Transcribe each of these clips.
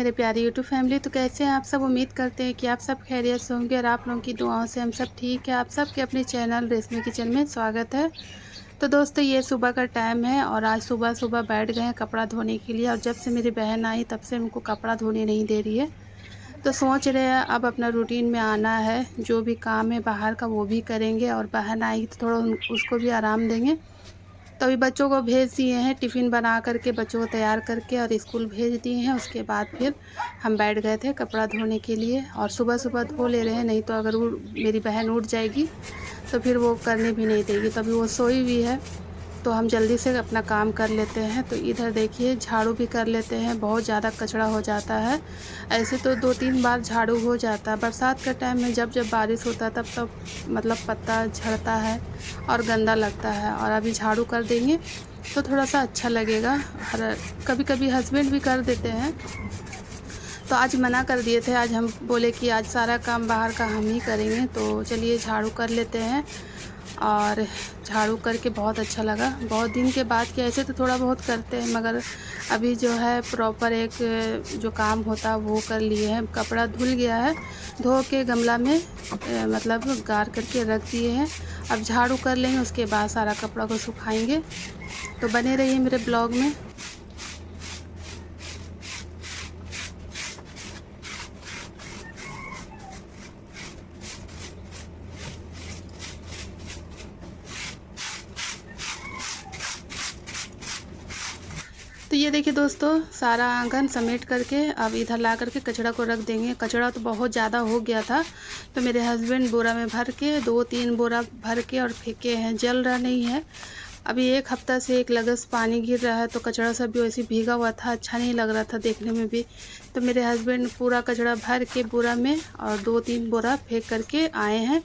मेरे प्यारे YouTube family. तो कैसे हैं आप सब? उम्मीद करते हैं कि आप सब खैरियत से होंगे और आप लोगों की दुआओं से हम सब ठीक है। आप सबके अपने चैनल रेशमी किचन में स्वागत है। तो दोस्तों, ये सुबह का टाइम है और आज सुबह सुबह बैठ गए हैं कपड़ा धोने के लिए। और जब से मेरी बहन आई तब से उनको कपड़ा धोने नहीं दे रही है। तो सोच रहे हैं अब अपना रूटीन में आना है, जो भी काम है बाहर का वो भी करेंगे और बहन आई तो थोड़ा उसको भी आराम देंगे। तो अभी बच्चों को भेज दिए हैं, टिफ़िन बना करके बच्चों को तैयार करके और स्कूल भेज दिए हैं। उसके बाद फिर हम बैठ गए थे कपड़ा धोने के लिए और सुबह सुबह धो ले रहे हैं, नहीं तो अगर मेरी बहन उठ जाएगी तो फिर वो करने भी नहीं देगी। तभी वो सोई हुई है, तो हम जल्दी से अपना काम कर लेते हैं। तो इधर देखिए झाड़ू भी कर लेते हैं, बहुत ज़्यादा कचरा हो जाता है। ऐसे तो 2-3 बार झाड़ू हो जाता है। बरसात का टाइम में जब जब बारिश होता है तब तब मतलब पत्ता झड़ता है और गंदा लगता है। और अभी झाड़ू कर देंगे तो थोड़ा सा अच्छा लगेगा। और कभी कभी हस्बैंड भी कर देते हैं, तो आज मना कर दिए थे। आज हम बोले कि आज सारा काम बाहर का हम ही करेंगे, तो चलिए झाड़ू कर लेते हैं। और झाड़ू करके बहुत अच्छा लगा, बहुत दिन के बाद किया। ऐसे तो थोड़ा बहुत करते हैं, मगर अभी जो है प्रॉपर एक जो काम होता है वो कर लिए हैं। कपड़ा धुल गया है, धो के गमला में मतलब गार करके रख दिए हैं। अब झाड़ू कर लेंगे, उसके बाद सारा कपड़ा को सुखाएंगे। तो बने रहिए मेरे ब्लॉग में। तो ये देखिए दोस्तों, सारा आंगन समेट करके अब इधर ला करके कचरा को रख देंगे। कचरा तो बहुत ज़्यादा हो गया था, तो मेरे हस्बैंड बोरा में भर के 2-3 बोरा भर के और फेंके हैं। जल रहा नहीं है। अभी 1 हफ्ता से एक लगस पानी गिर रहा है, तो कचरा सब भी वैसे भीगा हुआ था, अच्छा नहीं लग रहा था देखने में भी। तो मेरे हस्बैंड पूरा कचरा भर के बोरा में और 2-3 बोरा फेंक करके आए हैं,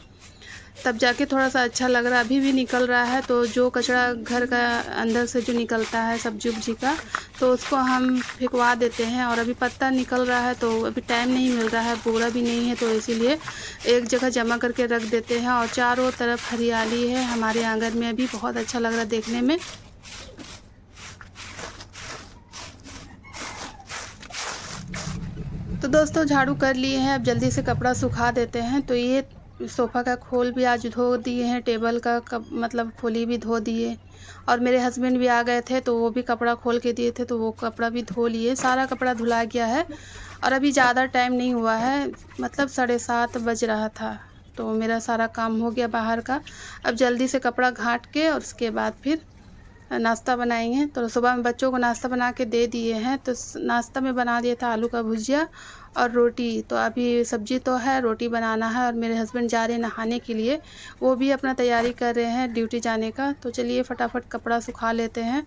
तब जाके थोड़ा-सा अच्छा लग रहा है। अभी भी निकल रहा है, तो जो कचरा घर का अंदर से जो निकलता है सब्जी-उब्जी का, तो उसको हम फेंकवा देते हैं। और अभी पत्ता निकल रहा है, तो अभी टाइम नहीं मिल रहा है, बोरा भी नहीं है, तो इसीलिए एक जगह जमा करके रख देते हैं। और चारों तरफ हरियाली है हमारे आंगन में, अभी बहुत अच्छा लग रहा है देखने में। तो दोस्तों, झाड़ू कर लिए हैं, अब जल्दी से कपड़ा सुखा देते हैं। तो ये सोफ़ा का खोल भी आज धो दिए हैं, टेबल का मतलब खोली भी धो दिए। और मेरे हस्बैंड भी आ गए थे, तो वो भी कपड़ा खोल के दिए थे, तो वो कपड़ा भी धो लिए। सारा कपड़ा धुला गया है और अभी ज़्यादा टाइम नहीं हुआ है, मतलब 7:30 बज रहा था। तो मेरा सारा काम हो गया बाहर का। अब जल्दी से कपड़ा घाट के और उसके बाद फिर नाश्ता बनाएंगे। तो सुबह में बच्चों को नाश्ता बना के दे दिए हैं। तो नाश्ता में बना दिया था आलू का भुजिया और रोटी। तो अभी सब्जी तो है, रोटी बनाना है। और मेरे हस्बैंड जा रहे हैं नहाने के लिए, वो भी अपना तैयारी कर रहे हैं ड्यूटी जाने का। तो चलिए फटाफट कपड़ा सुखा लेते हैं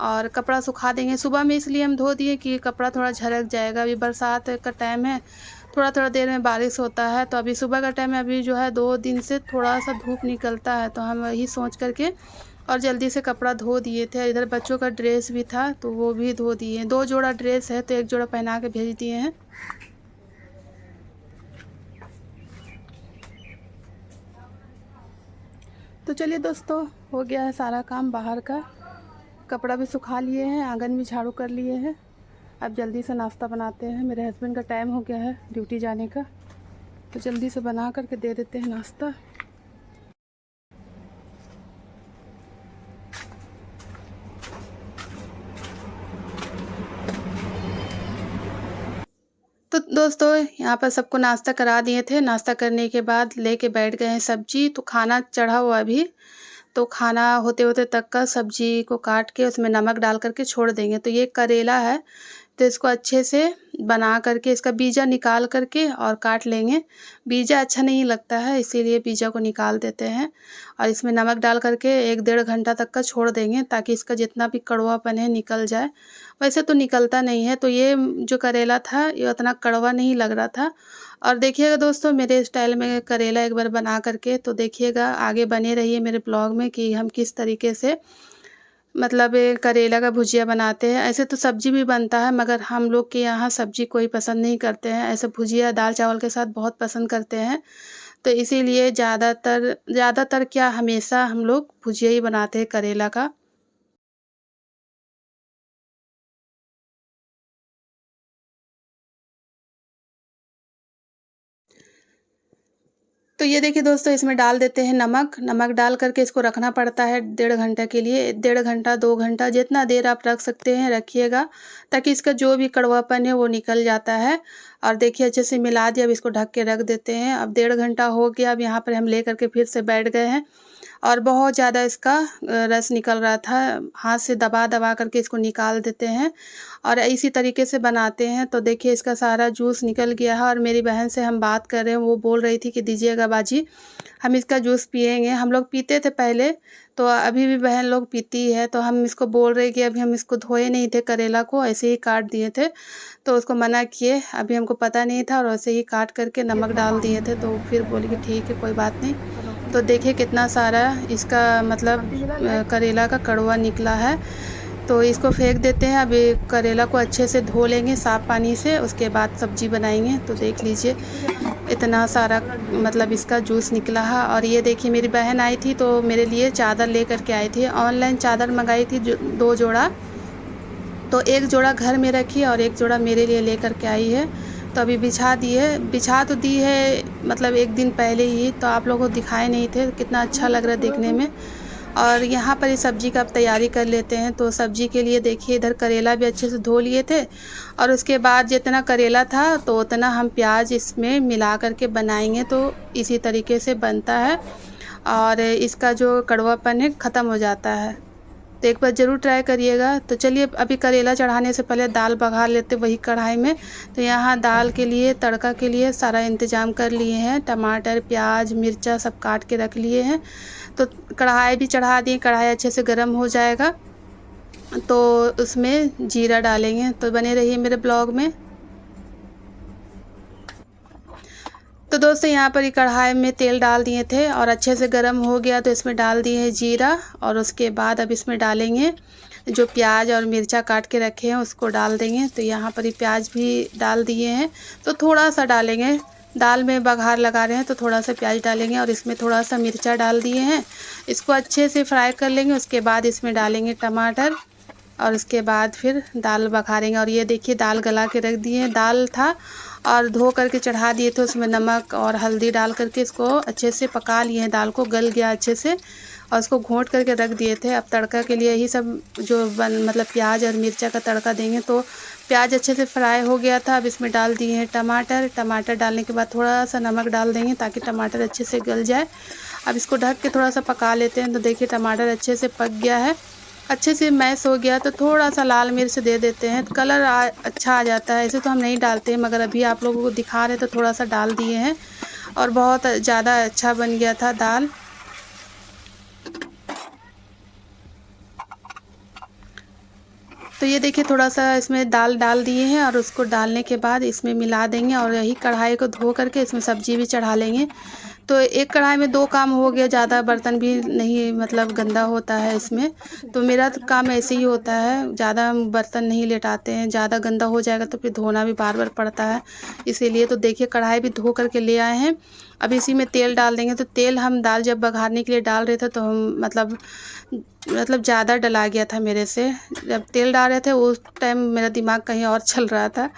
और कपड़ा सुखा देंगे। सुबह में इसलिए हम धो दिए कि कपड़ा थोड़ा झरक जाएगा। अभी बरसात का टाइम है, थोड़ा थोड़ा देर में बारिश होता है। तो अभी सुबह का टाइम है, अभी जो है 2 दिन से थोड़ा सा धूप निकलता है, तो हम वही सोच करके और जल्दी से कपड़ा धो दिए थे। इधर बच्चों का ड्रेस भी था, तो वो भी धो दिए। 2 जोड़ा ड्रेस है, तो 1 जोड़ा पहना के भेज दिए हैं। तो चलिए दोस्तों, हो गया है सारा काम बाहर का। कपड़ा भी सुखा लिए हैं, आंगन भी झाड़ू कर लिए हैं। अब जल्दी से नाश्ता बनाते हैं। मेरे हस्बैंड का टाइम हो गया है ड्यूटी जाने का, तो जल्दी से बना करके दे देते हैं नाश्ता। तो दोस्तों, यहाँ पर सबको नाश्ता करा दिए थे। नाश्ता करने के बाद लेके बैठ गए हैं सब्जी। तो खाना चढ़ा हुआ अभी, तो खाना होते-होते तक का सब्जी को काट के उसमें नमक डाल कर के छोड़ देंगे। तो ये करेला है, तो इसको अच्छे से बना करके इसका बीजा निकाल करके और काट लेंगे। बीजा अच्छा नहीं लगता है, इसीलिए बीजा को निकाल देते हैं और इसमें नमक डाल करके 1 डेढ़ घंटा तक का छोड़ देंगे, ताकि इसका जितना भी कड़वापन है निकल जाए। वैसे तो निकलता नहीं है। तो ये जो करेला था ये उतना कड़वा नहीं लग रहा था। और देखिएगा दोस्तों, मेरे स्टाइल में करेला एक बार बना करके तो देखिएगा, आगे बने रहिए मेरे ब्लॉग में कि हम किस तरीके से मतलब ये करेला का भुजिया बनाते हैं। ऐसे तो सब्जी भी बनता है, मगर हम लोग के यहाँ सब्जी कोई पसंद नहीं करते हैं। ऐसे भुजिया दाल चावल के साथ बहुत पसंद करते हैं। तो इसीलिए ज़्यादातर ज़्यादातर क्या, हमेशा हम लोग भुजिया ही बनाते हैं करेला का। तो ये देखिए दोस्तों, इसमें डाल देते हैं नमक। नमक डाल करके इसको रखना पड़ता है 1.5 घंटे के लिए। 1.5 घंटा 2 घंटा जितना देर आप रख सकते हैं रखिएगा, ताकि इसका जो भी कड़वापन है वो निकल जाता है। और देखिए अच्छे से मिला दिया, अब इसको ढक के रख देते हैं। अब 1.5 घंटा हो गया। अब यहाँ पर हम ले करके फिर से बैठ गए हैं और बहुत ज़्यादा इसका रस निकल रहा था। हाथ से दबा दबा करके इसको निकाल देते हैं और इसी तरीके से बनाते हैं। तो देखिए इसका सारा जूस निकल गया है और मेरी बहन से हम बात कर रहे हैं, वो बोल रही थी कि दीजिएगा बाजी, हम इसका जूस पिएंगे। हम लोग पीते थे पहले, तो अभी भी बहन लोग पीती है। तो हम इसको बोल रहे कि अभी हम इसको धोए नहीं थे, करेला को ऐसे ही काट दिए थे, तो उसको मना किए। अभी हमको पता नहीं था और वैसे ही काट करके नमक डाल दिए थे। तो फिर बोली कि ठीक है कोई बात नहीं। तो देखिए कितना सारा इसका मतलब करेला का कड़वा निकला है। तो इसको फेंक देते हैं। अभी करेला को अच्छे से धो लेंगे साफ़ पानी से, उसके बाद सब्ज़ी बनाएंगे। तो देख लीजिए इतना सारा मतलब इसका जूस निकला है। और ये देखिए मेरी बहन आई थी तो मेरे लिए चादर ले करके आई थी। ऑनलाइन चादर मंगाई थी 2 जोड़ा, तो 1 जोड़ा घर में रखी और 1 जोड़ा मेरे लिए ले करके आई है। तो अभी बिछा तो दी है मतलब 1 दिन पहले ही, तो आप लोगों को दिखाए नहीं थे। कितना अच्छा लग रहा है देखने में। और यहाँ पर इस सब्ज़ी का अब तैयारी कर लेते हैं। तो सब्ज़ी के लिए देखिए इधर करेला भी अच्छे से धो लिए थे और उसके बाद जितना करेला था तो उतना हम प्याज इसमें मिला करके बनाएंगे। तो इसी तरीके से बनता है और इसका जो कड़वापन है ख़त्म हो जाता है। तो एक बार ज़रूर ट्राई करिएगा। तो चलिए अभी करेला चढ़ाने से पहले दाल बघार लेते वही कढ़ाई में। तो यहाँ दाल के लिए तड़का के लिए सारा इंतज़ाम कर लिए हैं। टमाटर, प्याज, मिर्चा सब काट के रख लिए हैं। तो कढ़ाई भी चढ़ा दिए। कढ़ाई अच्छे से गर्म हो जाएगा तो उसमें जीरा डालेंगे। तो बने रहिए मेरे ब्लॉग में। तो दोस्तों यहाँ पर कढ़ाई में तेल डाल दिए थे और अच्छे से गर्म हो गया तो इसमें डाल दिए हैं जीरा। और उसके बाद अब इसमें डालेंगे जो प्याज और मिर्चा काट के रखे हैं उसको डाल देंगे। तो यहाँ पर प्याज भी डाल दिए हैं, तो थोड़ा सा डालेंगे। दाल में बघार लगा रहे हैं तो थोड़ा सा प्याज डालेंगे और इसमें थोड़ा सा मिर्चा डाल दिए हैं। इसको अच्छे से फ्राई कर लेंगे। उसके बाद इसमें डालेंगे टमाटर और उसके बाद फिर दाल बघारेंगे। और ये देखिए दाल गला के रख दिए हैं। दाल था और धो करके चढ़ा दिए थे, उसमें नमक और हल्दी डाल करके इसको अच्छे से पका लिए हैं। दाल को गल गया अच्छे से और उसको घोंट करके रख दिए थे। अब तड़का के लिए यही सब जो मतलब प्याज और मिर्चा का तड़का देंगे। तो प्याज अच्छे से फ्राई हो गया था। अब इसमें डाल दिए हैं टमाटर। टमाटर डालने के बाद थोड़ा सा नमक डाल देंगे ताकि टमाटर अच्छे से गल जाए। अब इसको ढक के थोड़ा सा पका लेते हैं। तो देखिए टमाटर अच्छे से पक गया है, अच्छे से मैश हो गया। तो थोड़ा सा लाल मिर्च दे देते हैं तो कलर अच्छा आ जाता है। ऐसे तो हम नहीं डालते हैं, मगर अभी आप लोगों को दिखा रहे तो थोड़ा सा डाल दिए हैं और बहुत ज़्यादा अच्छा बन गया था दाल। तो ये देखिए थोड़ा सा इसमें दाल डाल दिए हैं और उसको डालने के बाद इसमें मिला देंगे और यही कढ़ाई को धो करके इसमें सब्ज़ी भी चढ़ा लेंगे। तो एक कढ़ाई में 2 काम हो गया, ज़्यादा बर्तन भी नहीं मतलब गंदा होता है इसमें। तो मेरा तो काम ऐसे ही होता है, ज़्यादा बर्तन नहीं लेटाते हैं। ज़्यादा गंदा हो जाएगा तो फिर धोना भी बार बार पड़ता है, इसीलिए। तो देखिए कढ़ाई भी धो करके ले आए हैं। अब इसी में तेल डाल देंगे। तो तेल हम दाल जब बघारने के लिए डाल रहे थे तो हम मतलब ज़्यादा डला गया था मेरे से। जब तेल डाल रहे थे उस टाइम मेरा दिमाग कहीं और चल रहा था,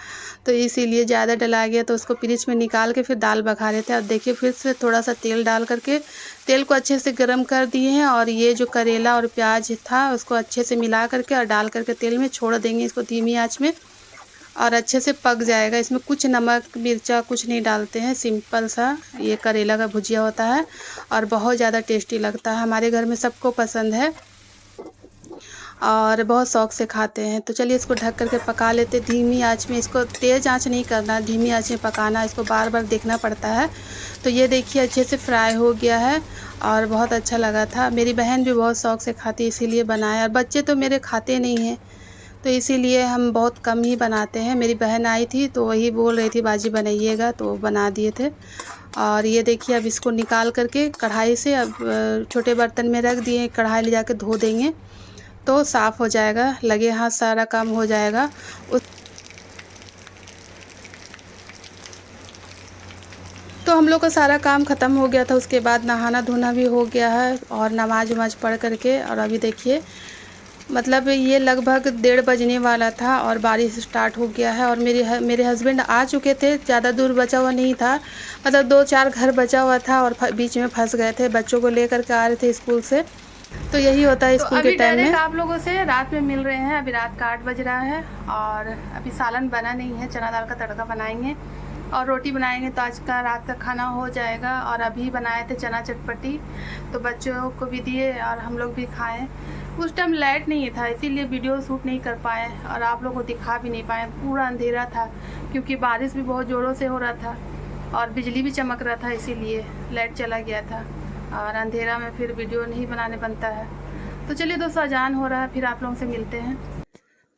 तो इसीलिए ज़्यादा डला गया। तो उसको फ्रिज में निकाल के फिर दाल बघारे थे। अब देखिए फिर से थोड़ा सा तेल डाल करके तेल को अच्छे से गर्म कर दिए हैं और ये जो करेला और प्याज था उसको अच्छे से मिला करके और डाल करके तेल में छोड़ देंगे इसको धीमी आंच में और अच्छे से पक जाएगा। इसमें कुछ नमक मिर्चा कुछ नहीं डालते हैं, सिंपल सा ये करेला का भुजिया होता है और बहुत ज़्यादा टेस्टी लगता है। हमारे घर में सबको पसंद है और बहुत शौक़ से खाते हैं। तो चलिए इसको ढक करके पका लेते धीमी आंच में। इसको तेज़ आंच नहीं करना, धीमी आंच में पकाना, इसको बार बार देखना पड़ता है। तो ये देखिए अच्छे से फ्राई हो गया है और बहुत अच्छा लगा था। मेरी बहन भी बहुत शौक़ से खाती है इसीलिए बनाया, और बच्चे तो मेरे खाते नहीं हैं तो इसीलिए हम बहुत कम ही बनाते हैं। मेरी बहन आई थी तो वही बोल रही थी बाजी बनाइएगा, तो बना दिए थे। और ये देखिए अब इसको निकाल करके कढ़ाई से अब छोटे बर्तन में रख दिए। कढ़ाई ले जाके धो देंगे तो साफ़ हो जाएगा, लगे हाथ सारा काम हो जाएगा। तो हम लोग का सारा काम ख़त्म हो गया था। उसके बाद नहाना धोना भी हो गया है और नमाज वमाज पढ़ करके और अभी देखिए मतलब ये लगभग 1:30 बजने वाला था और बारिश स्टार्ट हो गया है। और मेरे हस्बैंड आ चुके थे, ज़्यादा दूर बचा हुआ नहीं था, मतलब 2-4 घर बचा हुआ था और बीच में फंस गए थे। बच्चों को लेकर के आ रहे थे स्कूल से, तो यही होता है स्कूल के टाइम में। आप लोगों से रात में मिल रहे हैं। अभी रात का 8 बज रहा है और अभी सालन बना नहीं है, चना दाल का तड़का बनाएंगे और रोटी बनाएंगे, तो आज का रात का खाना हो जाएगा। और अभी बनाए थे चना चटपटी, तो बच्चों को भी दिए और हम लोग भी खाएं। उस टाइम लाइट नहीं था, इसीलिए वीडियो शूट नहीं कर पाए और आप लोगों को दिखा भी नहीं पाए। पूरा अंधेरा था क्योंकि बारिश भी बहुत ज़ोरों से हो रहा था और बिजली भी चमक रहा था, इसीलिए लाइट चला गया था और अंधेरा में फिर वीडियो नहीं बनाने बनता है। तो चलिए दोस्तों, अजान हो रहा है, फिर आप लोगों से मिलते हैं।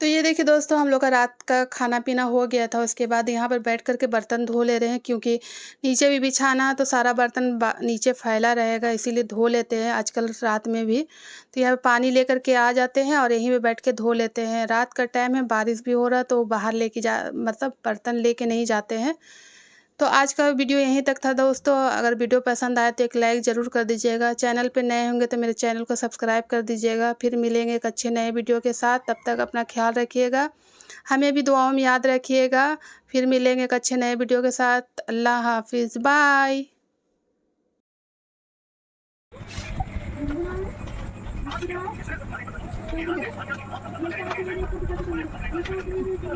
तो ये देखिए दोस्तों, हम लोग का रात का खाना पीना हो गया था। उसके बाद यहाँ पर बैठ कर के बर्तन धो ले रहे हैं, क्योंकि नीचे भी बिछाना है तो सारा बर्तन नीचे फैला रहेगा, इसीलिए धो लेते हैं आजकल रात में भी। तो यहाँ पे पानी लेकर के आ जाते हैं और यहीं पे बैठ के धो लेते हैं। रात का टाइम है, बारिश भी हो रहा है, तो बाहर लेके मतलब बर्तन लेके नहीं जाते हैं। तो आज का वीडियो यहीं तक था दोस्तों। अगर वीडियो पसंद आए तो एक लाइक ज़रूर कर दीजिएगा। चैनल पे नए होंगे तो मेरे चैनल को सब्सक्राइब कर दीजिएगा। फिर मिलेंगे एक अच्छे नए वीडियो के साथ। तब तक अपना ख्याल रखिएगा, हमें भी दुआओं में याद रखिएगा। फिर मिलेंगे एक अच्छे नए वीडियो के साथ। अल्लाह हाफिज़, बाय।